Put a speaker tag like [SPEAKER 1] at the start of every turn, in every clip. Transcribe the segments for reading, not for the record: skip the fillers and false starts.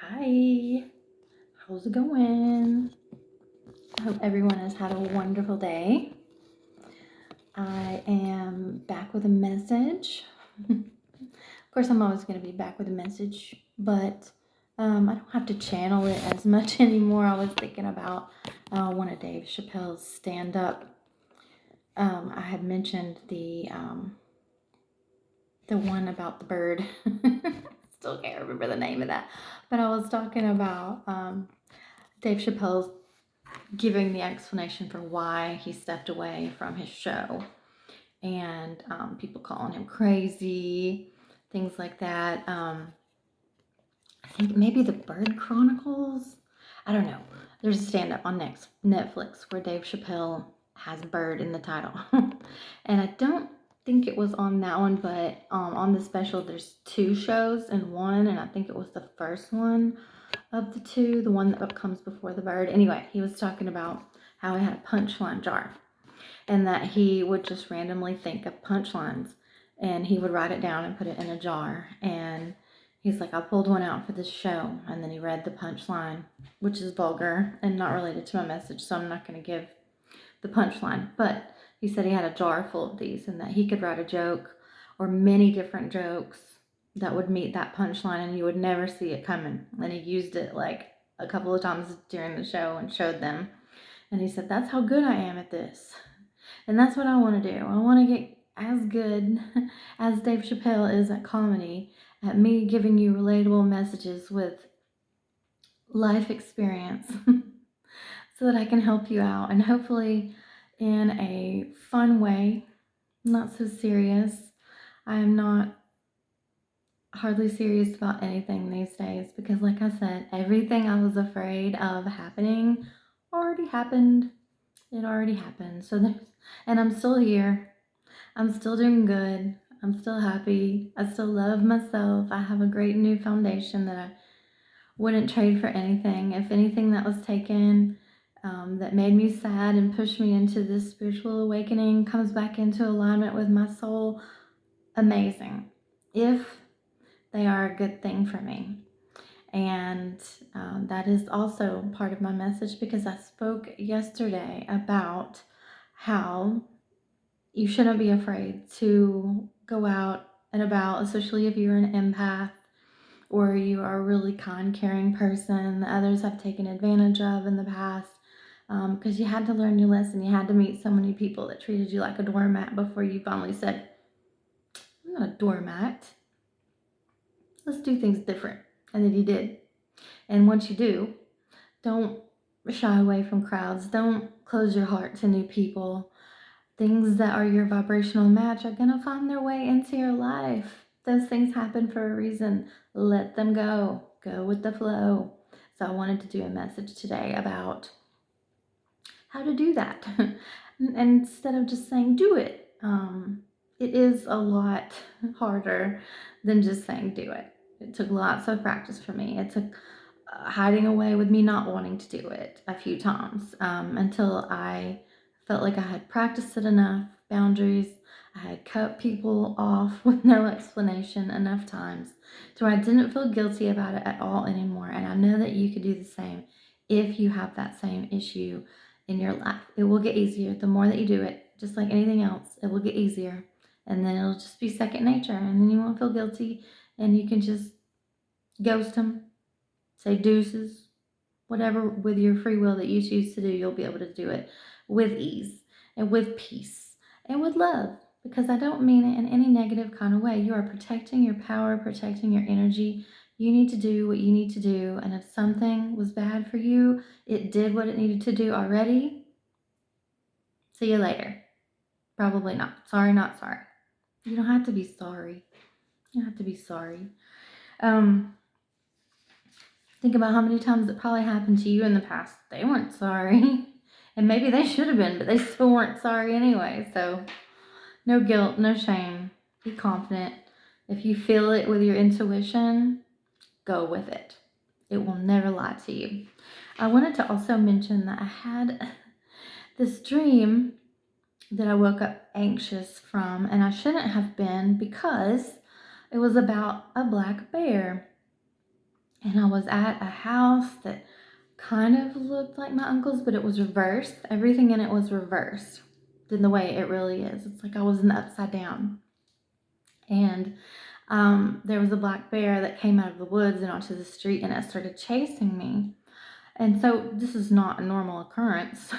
[SPEAKER 1] Hi, how's it going? I hope everyone has had a wonderful day. I am back with a message. Of course, I'm always going to be back with a message, but I don't have to channel it as much anymore. I was thinking about one of Dave Chappelle's stand up. I had mentioned the one about the bird. Still can't remember the name of that, but I was talking about Dave Chappelle's giving the explanation for why he stepped away from his show, and people calling him crazy, things like that. I think maybe the Bird Chronicles. I don't know. There's a stand-up on Netflix where Dave Chappelle has bird in the title, and I don't think it was on that one, but on the special there's two shows in one, and I think it was the first one of the two, the one that comes before the bird. Anyway, he was talking about how he had a punchline jar and that he would just randomly think of punchlines and he would write it down and put it in a jar. And he's like, I pulled one out for this show. And then he read the punchline, which is vulgar and not related to my message, so I'm not going to give the punchline. But he said he had a jar full of these and that he could write a joke or many different jokes that would meet that punchline and you would never see it coming. And he used it like a couple of times during the show and showed them. And he said, that's how good I am at this. And that's what I want to do. I want to get as good as Dave Chappelle is at comedy, at me giving you relatable messages with life experience so that I can help you out and hopefully in a fun way, not so serious. I am not hardly serious about anything these days because, like I said, everything I was afraid of happening already happened. It already happened. And I'm still here. I'm still doing good. I'm still happy. I still love myself. I have a great new foundation that I wouldn't trade for anything. If anything that was taken that made me sad and pushed me into this spiritual awakening comes back into alignment with my soul, amazing. If they are a good thing for me. And that is also part of my message because I spoke yesterday about how you shouldn't be afraid to go out and about, especially if you're an empath or you are a really kind, caring person that others have taken advantage of in the past. Because you had to learn your lesson. You had to meet so many people that treated you like a doormat before you finally said, I'm not a doormat. Let's do things different. And then you did. And once you do, don't shy away from crowds. Don't close your heart to new people. Things that are your vibrational match are going to find their way into your life. Those things happen for a reason. Let them go. Go with the flow. So I wanted to do a message today about how to do that. And instead of just saying do it, it is a lot harder than just saying do it. It took lots of practice for me. It took hiding away with me not wanting to do it a few times until I felt like I had practiced it enough, boundaries. I had cut people off with no explanation enough times to where I didn't feel guilty about it at all anymore. And I know that you could do the same if you have that same issue in your life. It will get easier the more that you do it, just like anything else. It will get easier. And then it'll just be second nature. And then you won't feel guilty and you can just ghost them, say deuces, whatever with your free will that you choose to do, you'll be able to do it with ease and with peace and with love. Because I don't mean it in any negative kind of way. You are protecting your power, protecting your energy. You need to do what you need to do. And if something was bad for you, it did what it needed to do already. See you later. Probably not. Sorry, not sorry. You don't have to be sorry. You don't have to be sorry. Think about how many times it probably happened to you in the past. They weren't sorry. And maybe they should have been, but they still weren't sorry anyway. So, no guilt, no shame. Be confident. If you feel it with your intuition, go with it. It will never lie to you. I wanted to also mention that I had this dream that I woke up anxious from, and I shouldn't have been because it was about a black bear. And I was at a house that kind of looked like my uncle's, but it was reversed. Everything in it was reversed than the way it really is. It's like I was in the upside down. And there was a black bear that came out of the woods and onto the street, and it started chasing me. And so this is not a normal occurrence,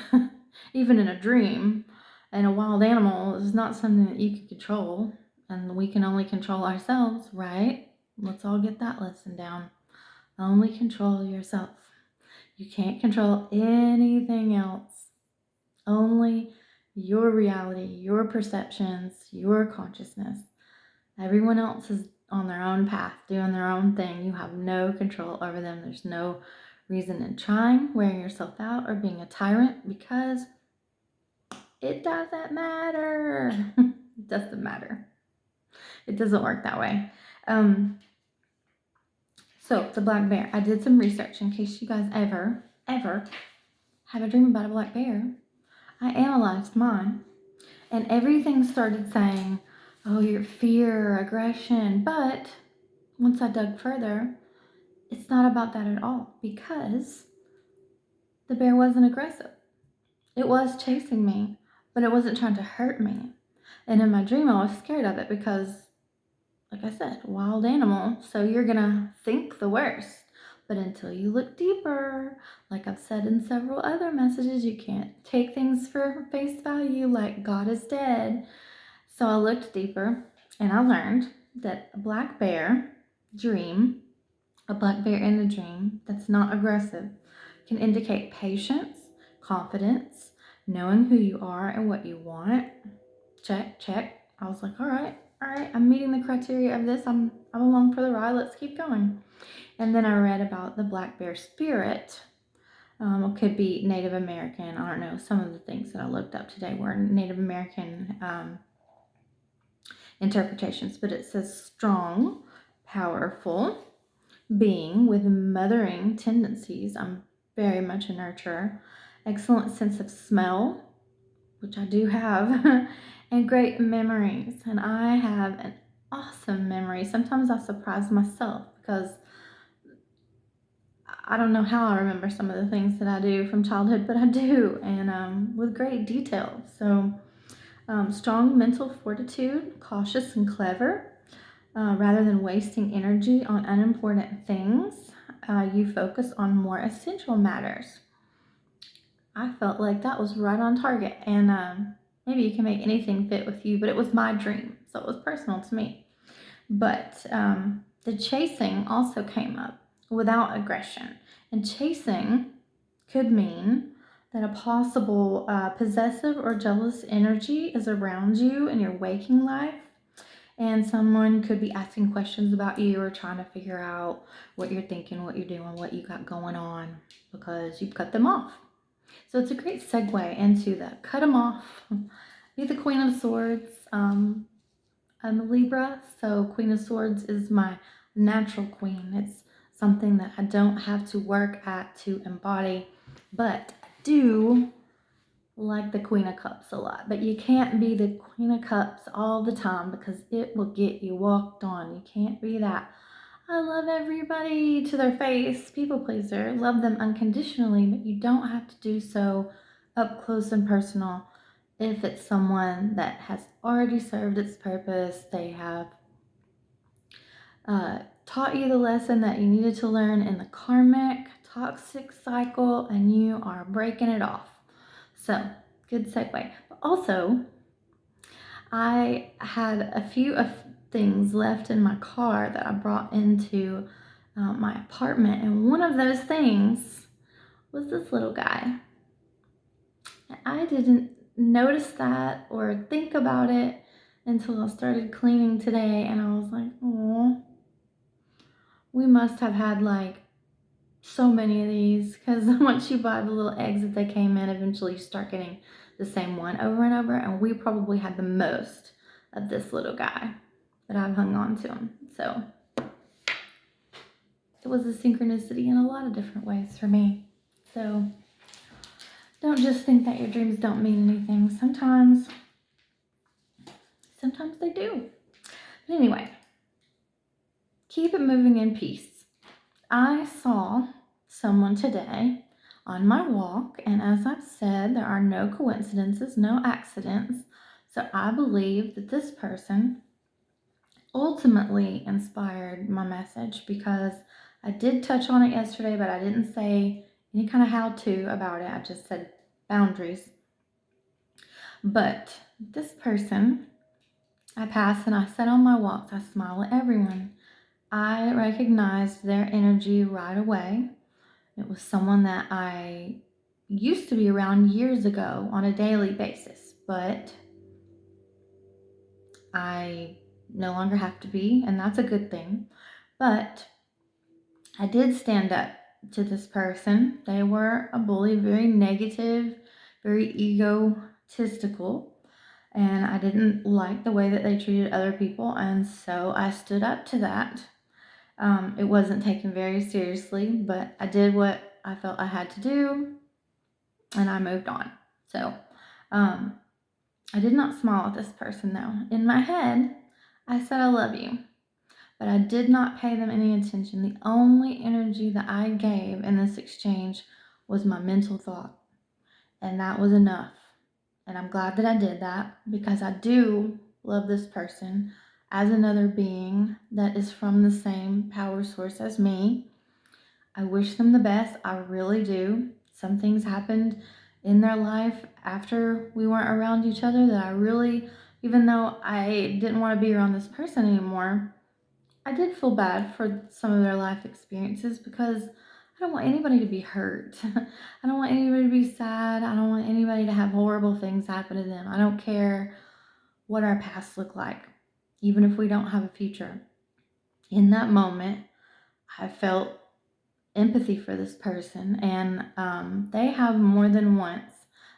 [SPEAKER 1] even in a dream. And a wild animal is not something that you can control, and we can only control ourselves, right? Let's all get that lesson down. Only control yourself. You can't control anything else. Only your reality, your perceptions, your consciousness. Everyone else is on their own path, doing their own thing. You have no control over them. There's no reason in trying, wearing yourself out, or being a tyrant, because it doesn't matter. It doesn't matter. It doesn't work that way. So the black bear, I did some research in case you guys ever have a dream about a black bear. I analyzed mine, and everything started saying, oh, your fear, aggression. But once I dug further, it's not about that at all, because the bear wasn't aggressive. It was chasing me, but it wasn't trying to hurt me. And in my dream, I was scared of it because, like I said, wild animal, so you're gonna think the worst. But until you look deeper, like I've said in several other messages, you can't take things for face value like God is dead. So I looked deeper, and I learned that a black bear dream, a black bear in a dream that's not aggressive, can indicate patience, confidence, knowing who you are and what you want. Check, check. I was like, all right, I'm meeting the criteria of this. I'm along for the ride. Let's keep going. And then I read about the black bear spirit. It could be Native American. I don't know. Some of the things that I looked up today were Native American interpretations, but it says strong, powerful being with mothering tendencies. I'm very much a nurturer. Excellent sense of smell, which I do have, and great memories. And I have an awesome memory. Sometimes I surprise myself because I don't know how I remember some of the things that I do from childhood, but I do, and with great detail. So, strong mental fortitude, cautious and clever. Rather than wasting energy on unimportant things, you focus on more essential matters. I felt like that was right on target, and maybe you can make anything fit with you, but it was my dream, so it was personal to me. But the chasing also came up without aggression, and chasing could mean that a possible possessive or jealous energy is around you in your waking life, and someone could be asking questions about you or trying to figure out what you're thinking, what you're doing, what you got going on, because you've cut them off. So it's a great segue into the cut them off. Be the Queen of Swords. I'm a Libra, so Queen of Swords is my natural queen. It's something that I don't have to work at to embody, but I do like the Queen of Cups a lot. But you can't be the Queen of Cups all the time because it will get you walked on. You can't be that I love everybody to their face people pleaser. Love them unconditionally, but you don't have to do so up close and personal if it's someone that has already served its purpose. They have taught you the lesson that you needed to learn in the karmic toxic cycle, and you are breaking it off. So, good segue. But also, I had a few of things left in my car that I brought into my apartment, and one of those things was this little guy. I didn't notice that or think about it until I started cleaning today, and I was like, oh, we must have had like so many of these, because once you buy the little eggs that they came in, eventually you start getting the same one over and over, and we probably had the most of this little guy that I've hung on to him. So it was a synchronicity in a lot of different ways for me. So don't just think that your dreams don't mean anything. Sometimes they do. But anyway, keep it moving in peace. I saw someone today on my walk, and as I've said, there are no coincidences, no accidents. So I believe that this person ultimately inspired my message because I did touch on it yesterday, but I didn't say any kind of how to about it. I just said boundaries. But this person, I pass and I sit on my walks, I smile at everyone. I recognized their energy right away. It was someone that I used to be around years ago on a daily basis, but I no longer have to be, and that's a good thing. But I did stand up to this person. They were a bully, very negative, very egotistical, and I didn't like the way that they treated other people, and so I stood up to that. It wasn't taken very seriously, but I did what I felt I had to do, and I moved on. So, um, I did not smile at this person though. In my head, I said, I love you. But I did not pay them any attention. The only energy that I gave in this exchange was my mental thought, and that was enough. And I'm glad that I did that because I do love this person as another being that is from the same power source as me. I wish them the best. I really do. Some things happened in their life after we weren't around each other that I really, even though I didn't want to be around this person anymore, I did feel bad for some of their life experiences because I don't want anybody to be hurt. I don't want anybody to be sad. I don't want anybody to have horrible things happen to them. I don't care what our past look like, even if we don't have a future. In that moment, I felt empathy for this person, and they have more than once,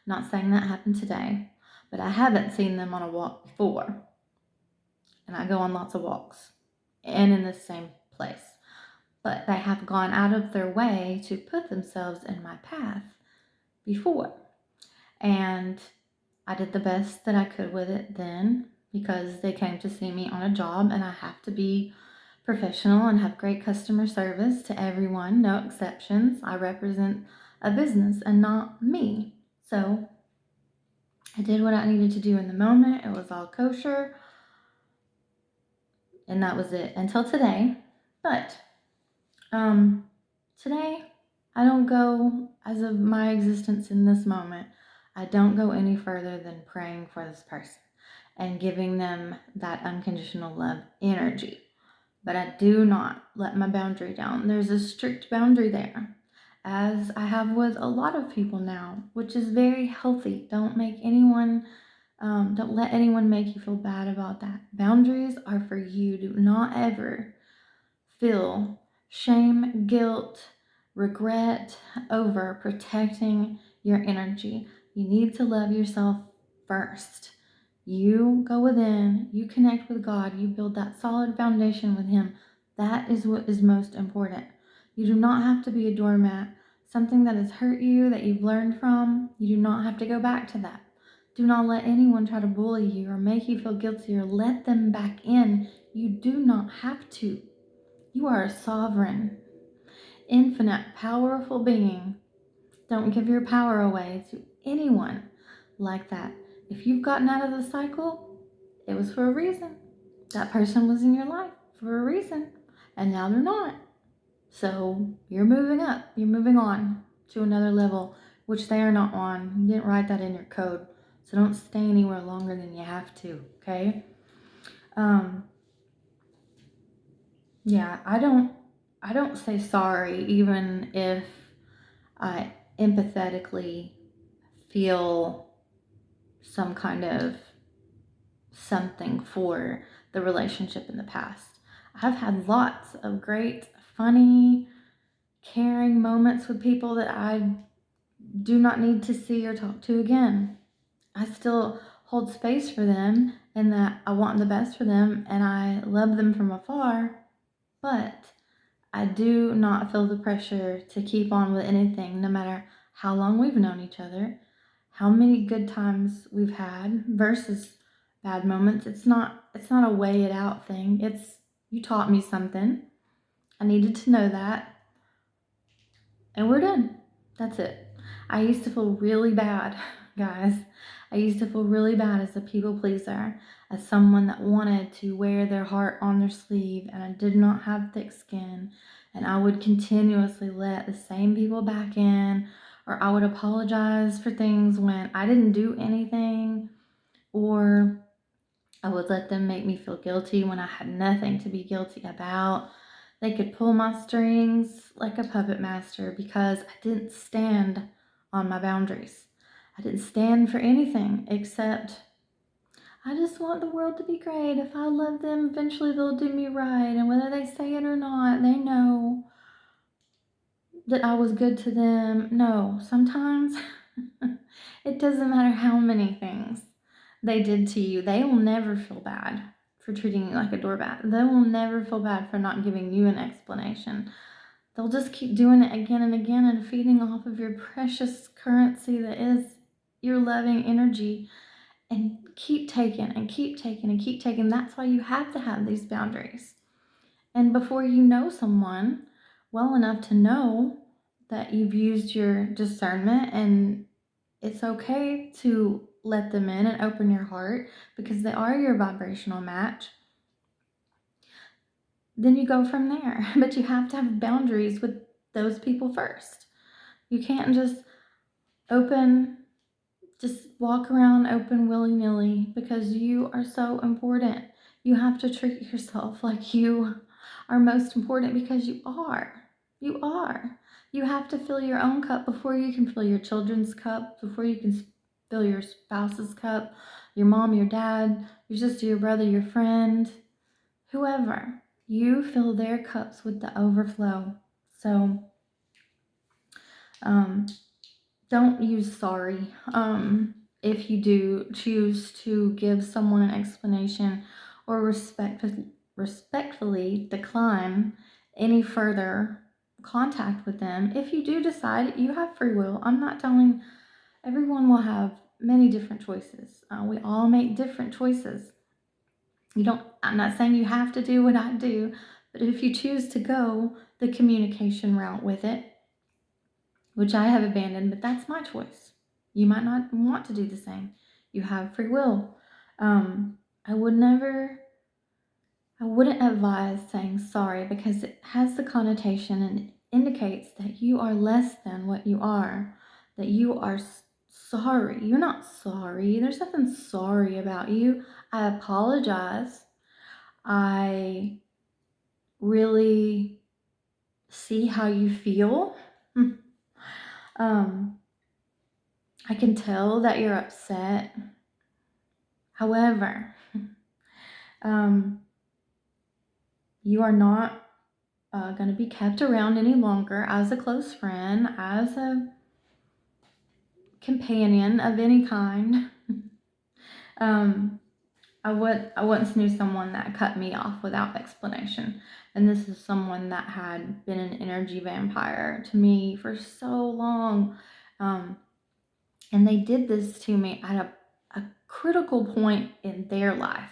[SPEAKER 1] not saying that happened today, but I haven't seen them on a walk before, and I go on lots of walks and in the same place. But they have gone out of their way to put themselves in my path before. And I did the best that I could with it then because they came to see me on a job and I have to be professional and have great customer service to everyone, no exceptions. I represent a business and not me. So I did what I needed to do in the moment. It was all kosher and that was it until today. But Um, today, I don't go, as of my existence in this moment, I don't go any further than praying for this person and giving them that unconditional love energy. But I do not let my boundary down. There's a strict boundary there, as I have with a lot of people now, which is very healthy. Don't let anyone make you feel bad about that. Boundaries are for you. Do not ever feel shame, guilt, regret over protecting your energy. You need to love yourself first. You go within, you connect with God, you build that solid foundation with Him. That is what is most important. You do not have to be a doormat. Something that has hurt you, that you've learned from, you do not have to go back to that. Do not let anyone try to bully you or make you feel guilty or let them back in. You do not have to. You are a sovereign, infinite, powerful being. Don't give your power away to anyone like that. If you've gotten out of the cycle, it was for a reason. That person was in your life for a reason, and now they're not. So you're moving up, you're moving on to another level, which they are not on. You didn't write that in your code. So don't stay anywhere longer than you have to, okay? Um, yeah, I don't say sorry even if I empathetically feel some kind of something for the relationship in the past. I've had lots of great, funny, caring moments with people that I do not need to see or talk to again. I still hold space for them and that I want the best for them and I love them from afar, but I do not feel the pressure to keep on with anything, no matter how long we've known each other, how many good times we've had versus bad moments. It's not a weigh it out thing. It's you taught me something. I needed to know that. and we're done. That's it. I used to feel really bad, guys. I used to feel really bad as a people pleaser, as someone that wanted to wear their heart on their sleeve, and I did not have thick skin, and I would continuously let the same people back in, or I would apologize for things when I didn't do anything, or I would let them make me feel guilty when I had nothing to be guilty about. They could pull my strings like a puppet master because I didn't stand on my boundaries. I didn't stand for anything except I just want the world to be great. If I love them, eventually they'll do me right. And whether they say it or not, they know that I was good to them. No, sometimes it doesn't matter how many things they did to you. They will never feel bad for treating you like a doormat. They will never feel bad for not giving you an explanation. They'll just keep doing it again and again and feeding off of your precious currency that is your loving energy, and keep taking and keep taking and keep taking. That's why you have to have these boundaries. And before you know someone well enough to know that you've used your discernment and it's okay to let them in and open your heart because they are your vibrational match, then you go from there. But you have to have boundaries with those people first. You can't just walk around open willy-nilly because you are so important. You have to treat yourself like you are most important because you are. You are. You have to fill your own cup before you can fill your children's cup, before you can fill your spouse's cup, your mom, your dad, your sister, your brother, your friend, whoever. You fill their cups with the overflow. So, um, don't use sorry. If you do choose to give someone an explanation or respectfully decline any further contact with them, if you do decide, you have free will. I'm not telling everyone will have many different choices. We all make different choices. I'm not saying you have to do what I do, but if you choose to go the communication route with it, which I have abandoned, but that's my choice. You might not want to do the same. You have free will. I would never, I wouldn't advise saying sorry because it has the connotation and indicates that you are less than what you are, that you are sorry. You're not sorry. There's nothing sorry about you. I apologize. I really see how you feel. um, I can tell that you're upset. However, um, you are not going to be kept around any longer as a close friend, as a companion of any kind. um, I once knew someone that cut me off without explanation, and this is someone that had been an energy vampire to me for so long. Um, and they did this to me at a critical point in their life.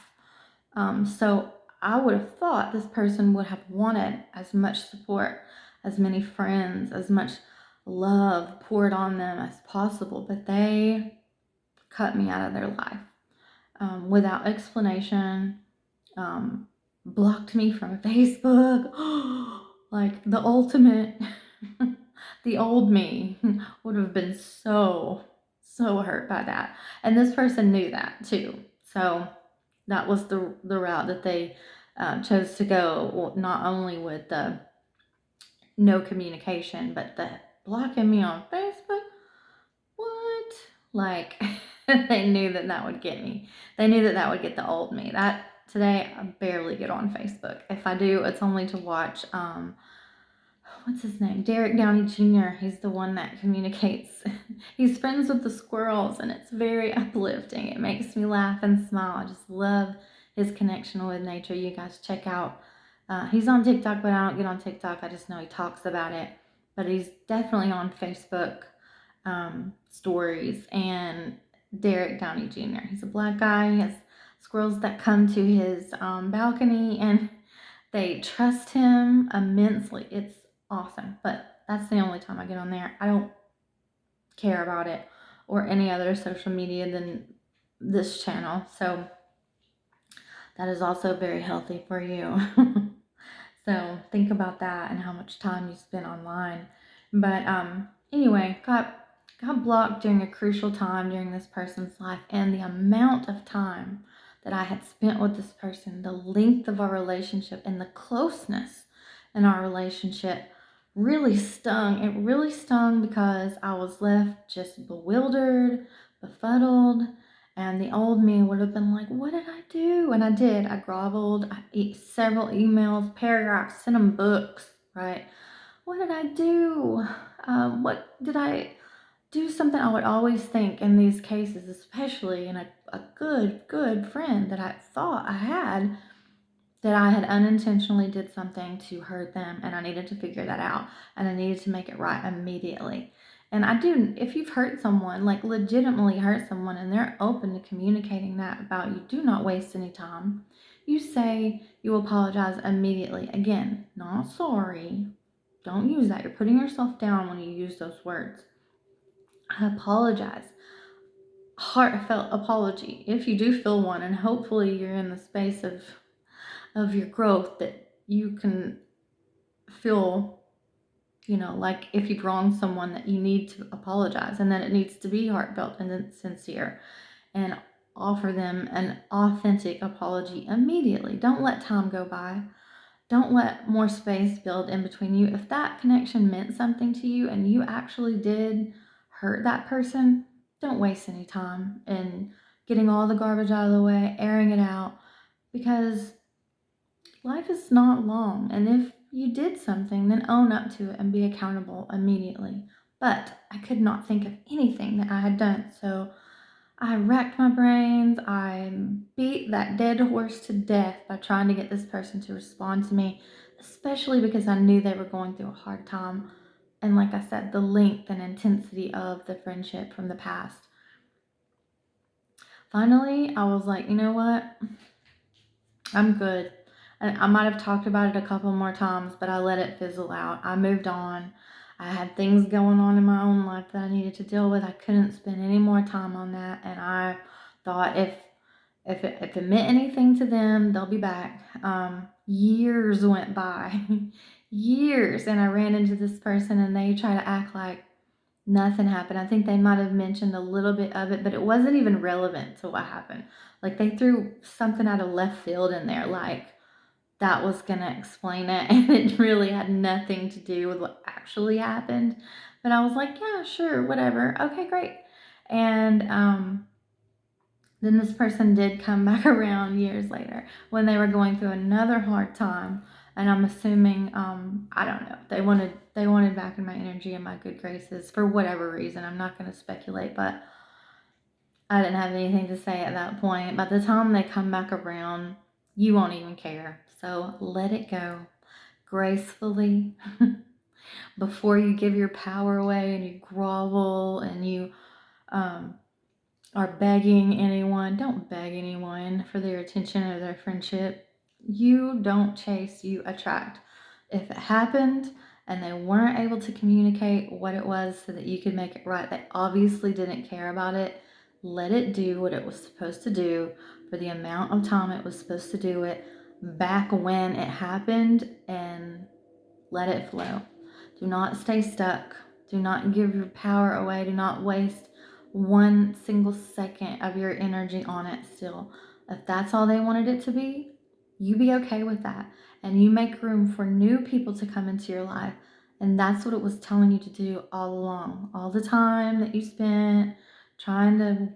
[SPEAKER 1] So I would have thought this person would have wanted as much support, as many friends, as much love poured on them as possible, but they cut me out of their life without explanation, um, blocked me from Facebook. Like the ultimate, the old me would have been so hurt by that. And this person knew that too. So that was the route that they chose to go. Well, not only with the no communication, but the blocking me on Facebook. What? Like they knew that would get me. They knew that would get the old me. That today I barely get on Facebook. If I do, it's only to watch what's his name? Derek Downey Jr. He's the one that communicates. He's friends with the squirrels, and it's very uplifting. It makes me laugh and smile. I just love his connection with nature. You guys check out. He's on TikTok, but I don't get on TikTok. I just know he talks about it. But he's definitely on Facebook stories. And Derek Downey Jr. He's a black guy. He has squirrels that come to his balcony, and they trust him immensely. It's awesome. But that's the only time I get on there. I don't care about it or any other social media than this channel. So that is also very healthy for you. So think about that and how much time you spend online. But anyway, got blocked during a crucial time during this person's life, and the amount of time that I had spent with this person, the length of our relationship, and the closeness in our relationship really stung. It really stung because I was left just bewildered, befuddled, and the old me would have been like, what did I do? And I did. I groveled. I ate several emails, paragraphs, sent them books, right? What did I do? What did I do? Something I would always think in these cases, especially in a good friend that I thought I had, that I had unintentionally did something to hurt them, and I needed to figure that out, and I needed to make it right immediately. And I do, if you've hurt someone, like legitimately hurt someone, and they're open to communicating that about you, do not waste any time. You say you apologize immediately. Again, not sorry. Don't use that. You're putting yourself down when you use those words. I apologize. Heartfelt apology. If you do feel one, and hopefully you're in the space of your growth that you can feel, like if you've wronged someone, that you need to apologize, and that it needs to be heartfelt and sincere, and offer them an authentic apology immediately. Don't let time go by. Don't let more space build in between you. If that connection meant something to you and you actually did hurt that person, don't waste any time in getting all the garbage out of the way, airing it out, because life is not long, and if you did something, then own up to it and be accountable immediately. But I could not think of anything that I had done, so I racked my brains. I beat that dead horse to death by trying to get this person to respond to me, especially because I knew they were going through a hard time. And like I said, the length and intensity of the friendship from the past. Finally, I was like, you know what? I'm good. And I might have talked about it a couple more times, but I let it fizzle out. I moved on. I had things going on in my own life that I needed to deal with. I couldn't spend any more time on that. And I thought if it meant anything to them, they'll be back. Years went by, years, and I ran into this person, and they try to act like nothing happened. I think they might have mentioned a little bit of it, but it wasn't even relevant to what happened. Like they threw something out of left field in there, like that was gonna explain it, and it really had nothing to do with what actually happened. But I was like, yeah, sure, whatever. Okay, great. And then this person did come back around years later when they were going through another hard time, and I'm assuming I don't know, they wanted back in my energy and my good graces for whatever reason. I'm not going to speculate, but I didn't have anything to say at that point. By the time they come back around, you won't even care. So let it go gracefully before you give your power away and you grovel and you um, are begging anyone. Don't beg anyone for their attention or their friendship. You don't chase, you attract. If it happened and they weren't able to communicate what it was so that you could make it right, they obviously didn't care about it. Let it do what it was supposed to do for the amount of time it was supposed to do it back when it happened, and let it flow. Do not stay stuck. Do not give your power away. Do not waste one single second of your energy on it still. If that's all they wanted it to be, you be okay with that. And you make room for new people to come into your life. And that's what it was telling you to do all along. All the time that you spent trying to,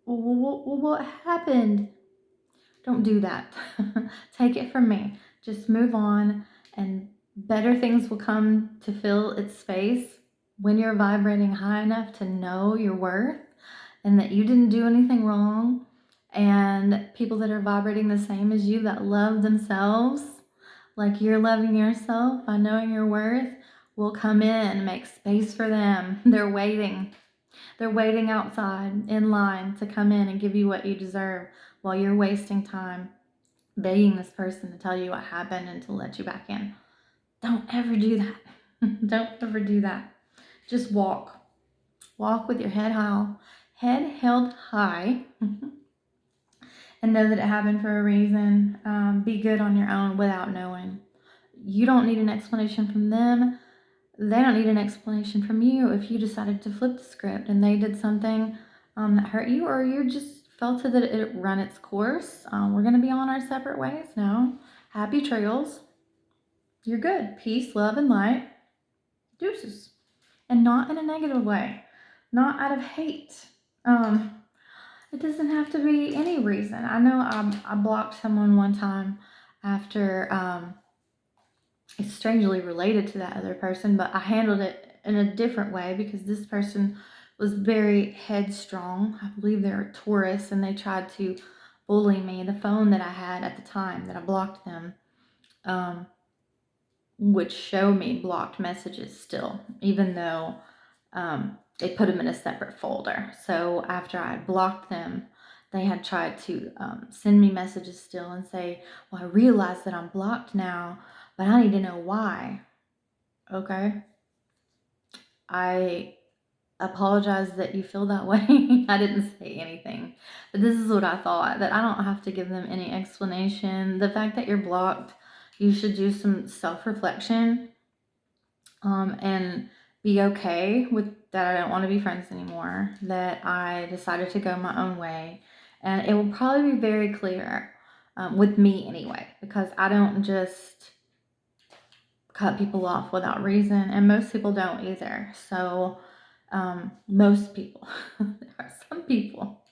[SPEAKER 1] what happened? Don't do that. Take it from me. Just move on, and better things will come to fill its space when you're vibrating high enough to know your worth and that you didn't do anything wrong. And people that are vibrating the same as you, that love themselves like you're loving yourself by knowing your worth, will come in and make space for them. They're waiting. They're waiting outside in line to come in and give you what you deserve while you're wasting time begging this person to tell you what happened and to let you back in. Don't ever do that. Don't ever do that. Just walk. Walk with your head held high, and know that it happened for a reason. Be good on your own without knowing. You don't need an explanation from them. They don't need an explanation from you if you decided to flip the script and they did something that hurt you, or you just felt that it run its course. We're going to be on our separate ways now. Happy trails. You're good. Peace, love, and light. Deuces. And not in a negative way, not out of hate. It doesn't have to be any reason. I know I blocked someone one time after it's strangely related to that other person, but I handled it in a different way because this person was very headstrong. I believe they're a Taurus, and they tried to bully me. The phone that I had at the time that I blocked them would show me blocked messages still, even though they put them in a separate folder. So after I blocked them, they had tried to send me messages still and say, well, I realize that I'm blocked now, but I need to know why. Okay. I apologize that you feel that way. I didn't say anything, but this is what I thought, that I don't have to give them any explanation. The fact that you're blocked, you should do some self-reflection and be okay with that. I don't want to be friends anymore, that I decided to go my own way. And it will probably be very clear with me anyway, because I don't just cut people off without reason, and most people don't either. So most people, there are some people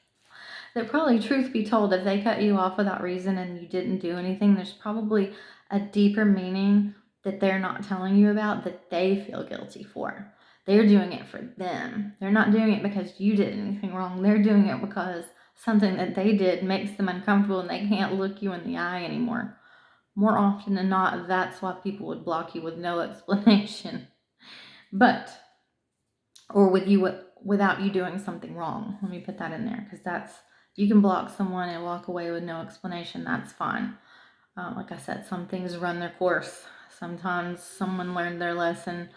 [SPEAKER 1] that probably, truth be told, if they cut you off without reason and you didn't do anything, there's probably a deeper meaning that they're not telling you about, that they feel guilty for. They're doing it for them. They're not doing it because you did anything wrong. They're doing it because something that they did makes them uncomfortable and they can't look you in the eye anymore. More often than not, that's why people would block you with no explanation. But, or without you doing something wrong. Let me put that in there, because you can block someone and walk away with no explanation. That's fine. Like I said, some things run their course. Sometimes someone learned their lesson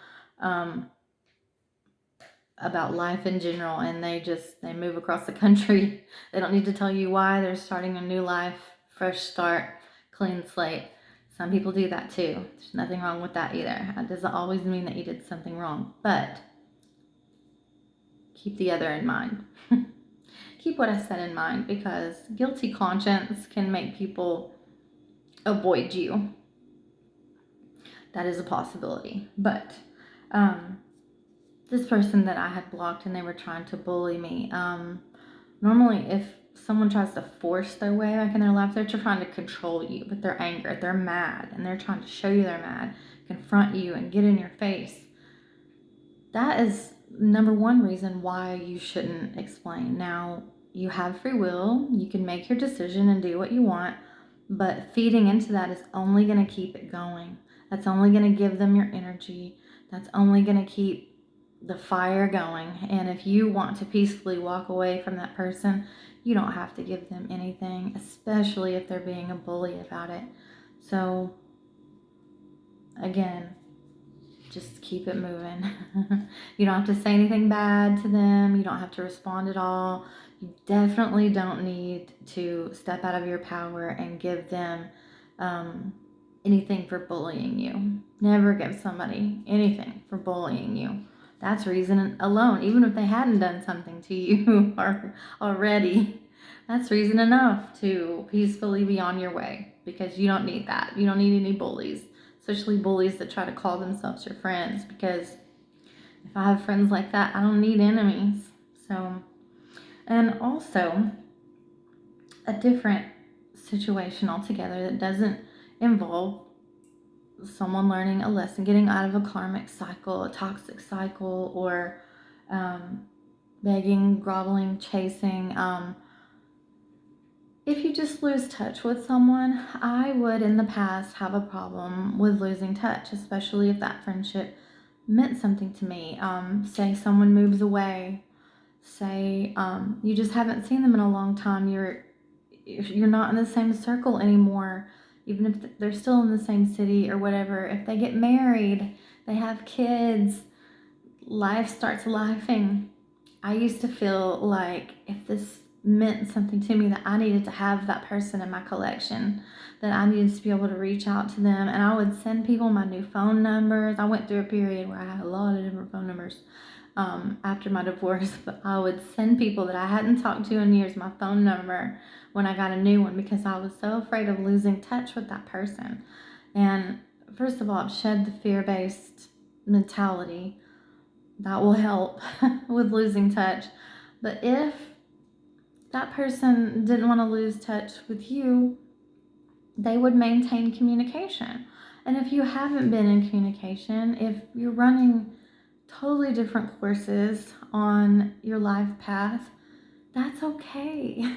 [SPEAKER 1] about life in general, and they move across the country. They don't need to tell you why. They're starting a new life, fresh start, clean slate. Some people do that too. There's nothing wrong with that either. It doesn't always mean that you did something wrong, but keep the other in mind. Keep what I said in mind, because guilty conscience can make people avoid you. That is a possibility. But this person that I had blocked and they were trying to bully me, normally if someone tries to force their way back in their life, they're trying to control you with their anger. They're mad and they're trying to show you they're mad, confront you and get in your face. That is number one reason why you shouldn't explain. Now, you have free will. You can make your decision and do what you want, but feeding into that is only going to keep it going. That's only going to give them your energy. That's only going to keep the fire going. And if you want to peacefully walk away from that person, you don't have to give them anything, especially if they're being a bully about it. So, again, just keep it moving. You don't have to say anything bad to them. You don't have to respond at all. You definitely don't need to step out of your power and give them anything for bullying you. Never give somebody anything for bullying you. That's reason alone. Even if they hadn't done something to you already, that's reason enough to peacefully be on your way, because you don't need that. You don't need any bullies, especially bullies that try to call themselves your friends, because if I have friends like that, I don't need enemies. So, and also a different situation altogether that doesn't involve someone learning a lesson, getting out of a karmic cycle, a toxic cycle, or begging, groveling, chasing. If you just lose touch with someone, I would in the past have a problem with losing touch, especially if that friendship meant something to me. Say someone moves away, say you just haven't seen them in a long time, you're not in the same circle anymore, even if they're still in the same city or whatever. If they get married, they have kids, life starts lifing. I used to feel like if this meant something to me, that I needed to have that person in my collection, that I needed to be able to reach out to them. And I would send people my new phone numbers. I went through a period where I had a lot of different phone numbers after my divorce, but I would send people that I hadn't talked to in years my phone number when I got a new one, because I was so afraid of losing touch with that person. And first of all, I've shed the fear-based mentality. That will help with losing touch. But if that person didn't want to lose touch with you, they would maintain communication. And if you haven't been in communication, if you're running totally different courses on your life path, that's okay.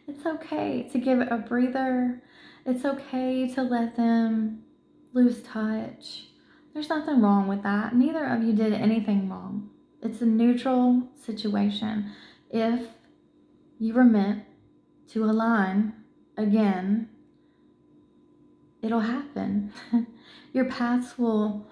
[SPEAKER 1] It's okay to give it a breather. It's okay to let them lose touch. There's nothing wrong with that. Neither of you did anything wrong. It's a neutral situation. If you were meant to align again, it'll happen. Your paths will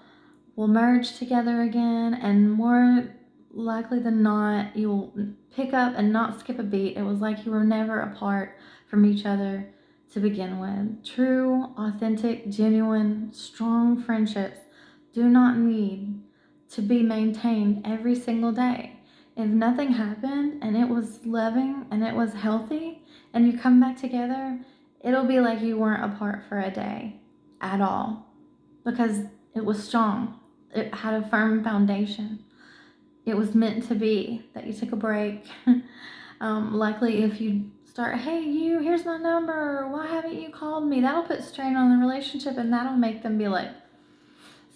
[SPEAKER 1] merge together again, and more likely than not, you'll pick up and not skip a beat. It was like you were never apart from each other to begin with. True, authentic, genuine, strong friendships do not need to be maintained every single day. If nothing happened and it was loving and it was healthy and you come back together, it'll be like you weren't apart for a day at all, because it was strong. It had a firm foundation. It was meant to be that you took a break. Likely, if you start, hey, here's my number, why haven't you called me? That'll put strain on the relationship, and that'll make them be like,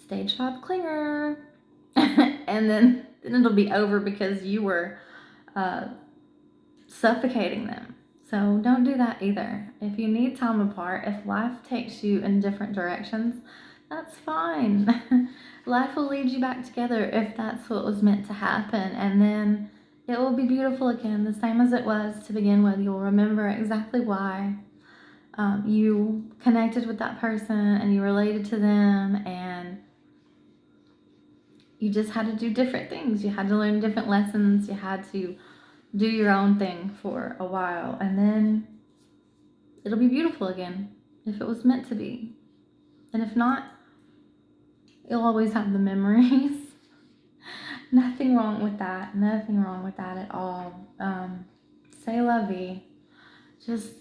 [SPEAKER 1] stage 5 clinger. And then it'll be over because you were suffocating them. So don't do that either. If you need time apart, if life takes you in different directions, that's fine. Life will lead you back together if that's what was meant to happen. And then it will be beautiful again, the same as it was to begin with. You'll remember exactly why you connected with that person and you related to them, and you just had to do different things. You had to learn different lessons. You had to do your own thing for a while, and then it'll be beautiful again if it was meant to be. And if not, you'll always have the memories. Nothing wrong with that. Nothing wrong with that at all. Say la vie. Just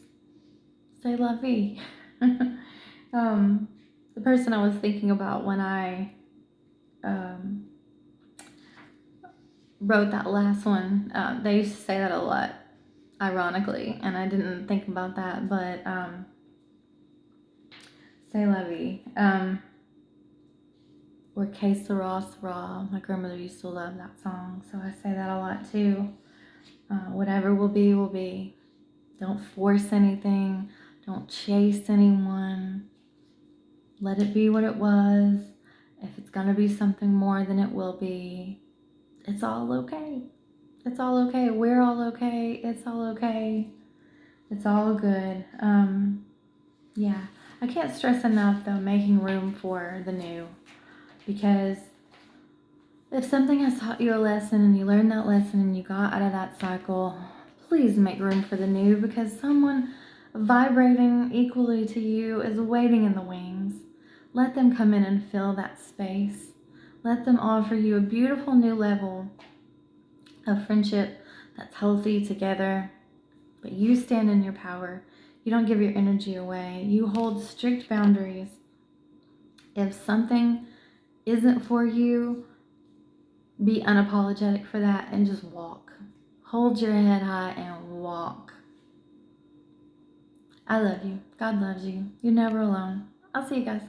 [SPEAKER 1] say la vie. The person I was thinking about when I wrote that last one, they used to say that a lot, ironically, and I didn't think about that, but say la vie. Or que sera, sera. My grandmother used to love that song, so I say that a lot too. Whatever will be, will be. Don't force anything. Don't chase anyone. Let it be what it was. If it's going to be something more, then it will be. It's all okay. It's all okay. We're all okay. It's all okay. It's all good. Yeah. I can't stress enough, though, making room for the new. Because if something has taught you a lesson and you learned that lesson and you got out of that cycle, please make room for the new, because someone vibrating equally to you is waiting in the wings. Let them come in and fill that space. Let them offer you a beautiful new level of friendship that's healthy together. But you stand in your power. You don't give your energy away. You hold strict boundaries. If something isn't for you, be unapologetic for that and just walk. Hold your head high and walk. I love you. God loves you. You're never alone. I'll see you guys.